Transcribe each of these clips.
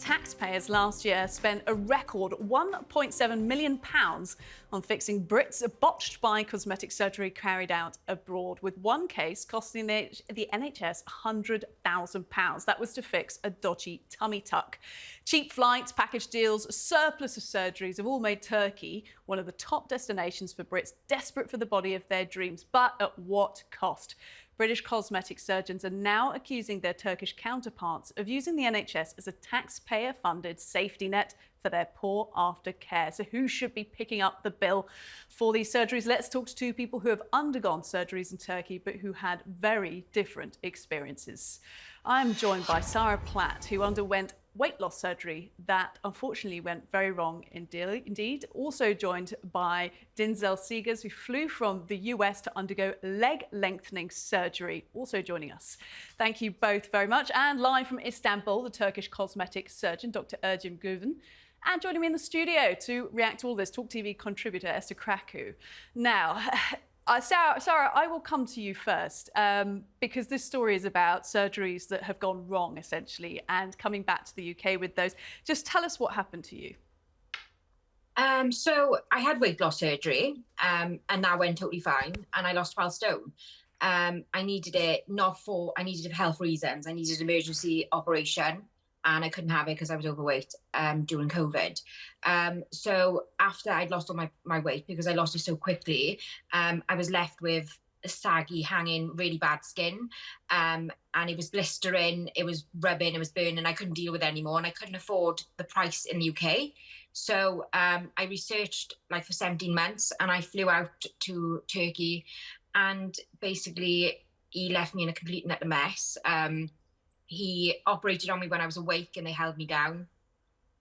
taxpayers last year spent a record £1.7 million on fixing Brits botched by cosmetic surgery carried out abroad, with one case costing the NHS £100,000. That was to fix a dodgy tummy tuck. Cheap flights, package deals, a surplus of surgeries have all made Turkey one of the top destinations for Brits desperate for the body of their dreams. But at what cost? British cosmetic surgeons are now accusing their Turkish counterparts of using the NHS as a taxpayer-funded safety net for their poor aftercare. So who should be picking up the bill for these surgeries? Let's talk to two people who have undergone surgeries in Turkey, but who had very different experiences. I'm joined by Sara Platt, who underwent weight loss surgery that unfortunately went very wrong indeed. Also joined by Denzel Seegers, who flew from the US to undergo leg lengthening surgery, also joining us. Thank you both very much. And live from Istanbul, the Turkish cosmetic surgeon, Dr. Ercim Güven. And joining me in the studio to react to all this, TalkTV contributor Esther Kraku. Now, Sara, I will come to you first because this story is about surgeries that have gone wrong, essentially, and coming back to the UK with those. Just tell us what happened to you. So I had weight loss surgery and that went totally fine, and I lost 12 stone. I needed it I needed it for health reasons. I needed an emergency operation, and I couldn't have it because I was overweight during COVID. So after I'd lost all my weight, because I lost it so quickly, I was left with a saggy, hanging, really bad skin. And it was blistering, it was rubbing, it was burning. I couldn't deal with it anymore, and I couldn't afford the price in the UK. So I researched like for 17 months, and I flew out to Turkey, and basically he left me in a complete and utter mess. He operated on me when I was awake, and they held me down.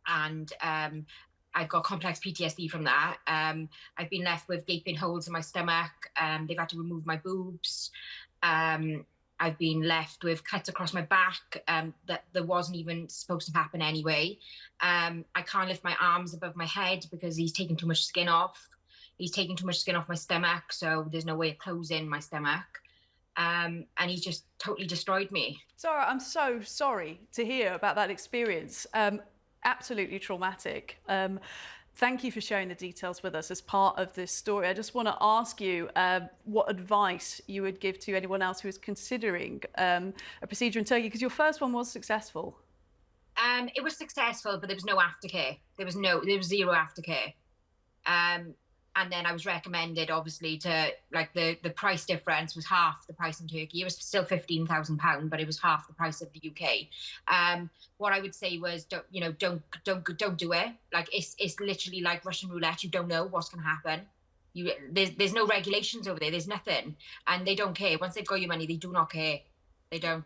And I've got complex PTSD from that. I've been left with gaping holes in my stomach. They've had to remove my boobs. I've been left with cuts across my back that wasn't even supposed to happen anyway. I can't lift my arms above my head because he's taken too much skin off. He's taken too much skin off my stomach, so there's no way of closing my stomach. And he's just totally destroyed me. Sara, I'm so sorry to hear about that experience. Absolutely traumatic. Thank you for sharing the details with us as part of this story. I just want to ask you what advice you would give to anyone else who is considering a procedure in Turkey, because your first one was successful. It was successful, but there was no aftercare. There was zero aftercare. And then I was recommended, obviously, to like the price difference was half the price in Turkey. It was still £15,000, but it was half the price of the UK. What I would say was, don't do it. Like it's literally like Russian roulette. You don't know what's going to happen. There's no regulations over there. There's nothing, and they don't care. Once they've got your money, they do not care. They don't.